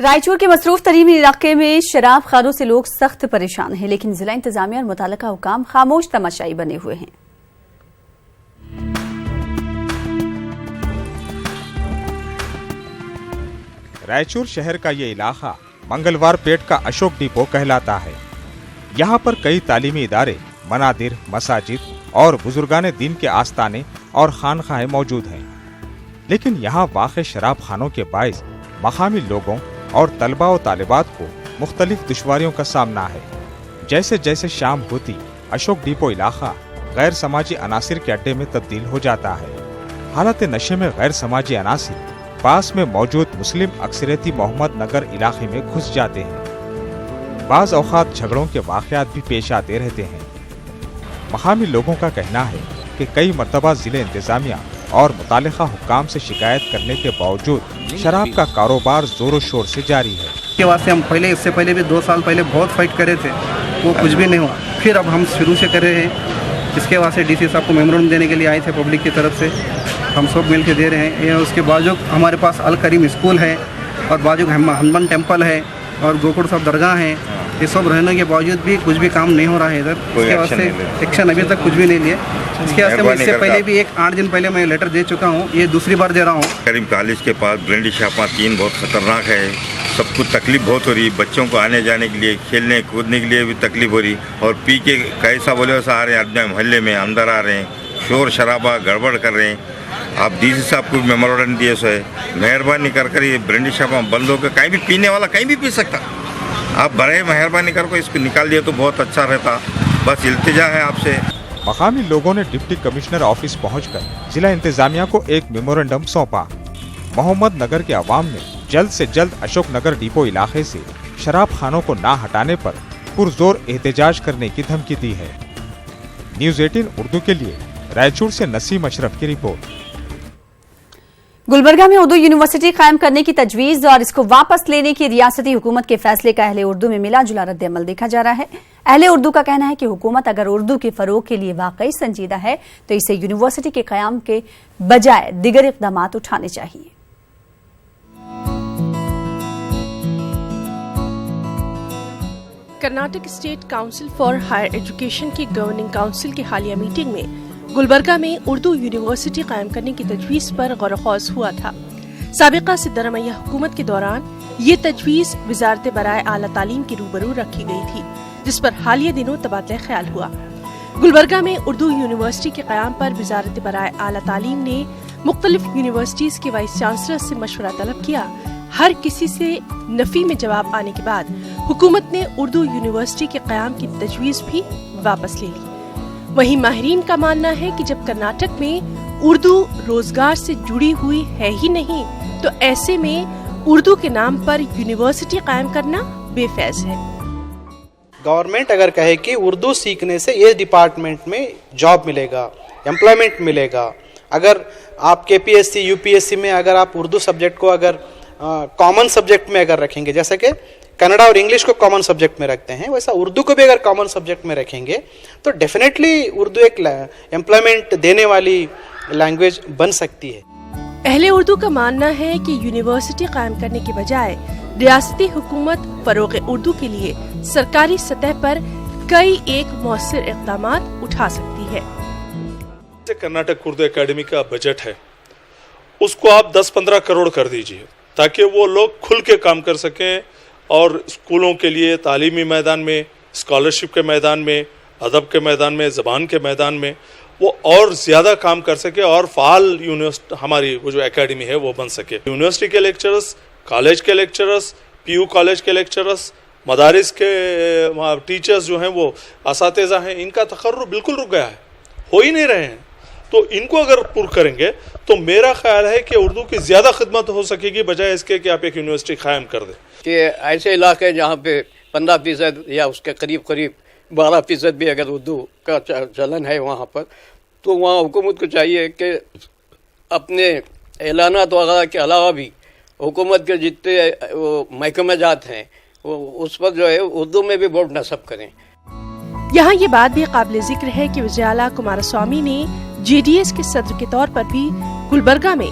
رائچور کے مصروف ترین علاقے میں شراب خانوں سے لوگ سخت پریشان ہیں، لیکن ضلع انتظامیہ اور متعلقہ حکام خاموش تماشائی بنے ہوئے ہیں۔ رائچور شہر کا یہ علاقہ منگلوار پیٹ کا اشوک ڈپو کہلاتا ہے۔ یہاں پر کئی تعلیمی ادارے، منادر، مساجد اور بزرگان دین کے آستانے اور خانقاہیں موجود ہیں، لیکن یہاں واقع شراب خانوں کے باعث مقامی لوگوں اور طلباء و طالبات کو مختلف دشواریوں کا سامنا ہے۔ جیسے جیسے شام ہوتی، اشوک ڈپو علاقہ غیر سماجی عناصر کے اڈے میں تبدیل ہو جاتا ہے۔ حالت نشے میں غیر سماجی عناصر پاس میں موجود مسلم اکثریتی محمد نگر علاقے میں گھس جاتے ہیں۔ بعض اوقات جھگڑوں کے واقعات بھی پیش آتے رہتے ہیں۔ مقامی لوگوں کا کہنا ہے کہ کئی مرتبہ ضلع انتظامیہ اور متعلقہ حکام سے شکایت کرنے کے باوجود شراب کا کاروبار زور و شور سے جاری ہے۔ اس کے واسطے ہم اس سے پہلے بھی 2 سال پہلے بہت فائٹ کرے تھے، وہ کچھ بھی نہیں ہوا۔ پھر اب ہم شروع سے کر رہے ہیں، اس کے واسطے ڈی سی صاحب کو میمورنڈم دینے کے لیے آئے تھے پبلک کی طرف سے، ہم سب مل کے دے رہے ہیں۔ اس کے باوجود ہمارے پاس الکریم اسکول ہے اور باجو ہنومان ٹیمپل ہے اور گوکڑ صاحب درگاہ ہیں، یہ سب رہنے کے باوجود بھی کچھ بھی کام نہیں ہو رہا ہے ادھر۔ اس کے واسطے ایکشن ابھی تک کچھ بھی نہیں لیے۔ اس کے واسطے میں اس سے پہلے بھی 8 دن پہلے میں لیٹر دے چکا ہوں، یہ دوسری بار دے رہا ہوں۔ کریم کالج کے پاس برنڈی شاپاں 3 بہت خطرناک ہے، سب کو تکلیف بہت ہو رہی، بچوں کو آنے جانے کے لیے، کھیلنے کودنے کے لیے بھی تکلیف ہو رہی، اور پی کے کیسا بولے ویسا آ رہے ہیں، اپنے محلے میں اندر آ رہے ہیں، شور شرابہ گڑبڑ کر رہے ہیں۔ آپ ڈی سی صاحب کو میمورنڈم دیے سو ہے، مہربانی کر یہ برنڈی شاپاں بند ہو کے کہیں بھی پینے والا کہیں بھی پی سکتا، آپ برائے مہربانی کر کو اس کو نکال دیے تو بہت اچھا رہتا، بس التجا ہے آپ سے۔ مقامی لوگوں نے ڈپٹی کمشنر آفس پہنچ کر ضلع انتظامیہ کو ایک میمورنڈم سونپا۔ محمد نگر کے عوام نے جلد سے جلد اشوک نگر ڈپو علاقے سے شراب خانوں کو نہ ہٹانے پر پرزور احتجاج کرنے کی دھمکی دی ہے۔ نیوز 18 اردو کے لیے رائچور سے نسیم اشرف کی رپورٹ۔ گلبرگہ میں اردو یونیورسٹی قائم کرنے کی تجویز اور اس کو واپس لینے کی ریاستی حکومت کے فیصلے کا اہل اردو میں ملا جلا رد عمل دیکھا جا رہا ہے۔ اہل اردو کا کہنا ہے کہ حکومت اگر اردو کے فروغ کے لیے واقعی سنجیدہ ہے تو اسے یونیورسٹی کے قیام کے بجائے دیگر اقدامات اٹھانے چاہیے۔ Karnataka state council for higher education کی گورننگ کاؤنسل کی حالیہ میٹنگ میں گلبرگہ میں اردو یونیورسٹی قائم کرنے کی تجویز پر غور و خوض ہوا تھا۔ سابقہ سدھرمیا حکومت کے دوران یہ تجویز وزارت برائے اعلیٰ تعلیم کے روبرو رکھی گئی تھی، جس پر حالیہ دنوں تبادلہ خیال ہوا۔ گلبرگہ میں اردو یونیورسٹی کے قیام پر وزارت برائے اعلیٰ تعلیم نے مختلف یونیورسٹیز کے وائس چانسلر سے مشورہ طلب کیا۔ ہر کسی سے نفی میں جواب آنے کے بعد حکومت نے اردو یونیورسٹی کے قیام کی تجویز بھی واپس لے لی۔ وہیں ماہرین کا ماننا ہے کہ جب کرناٹک میں اردو روزگار سے جڑی ہوئی ہے ہی نہیں تو ایسے میں اردو کے نام پر یونیورسٹی قائم کرنا بے فیض ہے۔ گورنمنٹ اگر کہے کہ اردو سیکھنے سے یہ ڈپارٹمنٹ میں جاب ملے گا، امپلائمنٹ ملے گا، اگر آپ کے P S C U P S C میں اگر آپ اردو سبجیکٹ کو اگر کامن سبجیکٹ میں اگر رکھیں گے، جیسے کہ کنڈا اور انگلش کو کامن سبجیکٹ میں رکھتے ہیں، ویسا اردو کو بھی اگر کامن سبجیکٹ میں رکھیں گے تو ڈیفینیٹلی اردو ایک امپلائمنٹ دینے والی لینگویج بن سکتی ہے۔ اہل اردو کا ماننا ہے کہ یونیورسٹی قائم کرنے کے بجائے ریاستی حکومت فروغ اردو کے لیے سرکاری سطح پر کئی ایک مؤثر اقدامات اٹھا سکتی ہے۔ کرناٹک اردو اکیڈمی کا بجٹ ہے، اس کو آپ 10-15 کروڑ کر دیجئے تاکہ وہ لوگ کھل کے کام کر سکیں اور اسکولوں کے لیے تعلیمی میدان میں، اسکالرشپ کے میدان میں، ادب کے میدان میں، زبان کے میدان میں وہ اور زیادہ کام کر سکے اور فعال ہماری وہ جو اکیڈمی ہے وہ بن سکے۔ یونیورسٹی کے لیکچرز، کالج کے لیکچرز، پی یو کالج کے لیکچرز، مدارس کے ٹیچرز جو ہیں وہ اساتذہ ہیں، ان کا تقرر بالکل رک گیا ہے، ہو ہی نہیں رہے ہیں۔ تو ان کو اگر پر کریں گے تو میرا خیال ہے کہ اردو کی زیادہ خدمت ہو سکے گی بجائے اس کے کہ آپ ایک یونیورسٹی قائم کر دیں۔ کہ ایسے علاقے جہاں پہ 15% یا اس کے قریب 12% بھی اگر اردو کا چلن ہے وہاں پر، تو وہاں حکومت کو چاہیے کہ اپنے اعلانات وغیرہ کے علاوہ بھی حکومت کے جتنے محکمہ جات ہیں وہ اس پر جو ہے اردو میں بھی بورڈ نصب کریں۔ یہاں یہ بات بھی قابل ذکر ہے کہ وزیر اعلیٰ کماراسوامی نے جے ڈی ایس کے صدر کے طور پر بھی گلبرگہ میں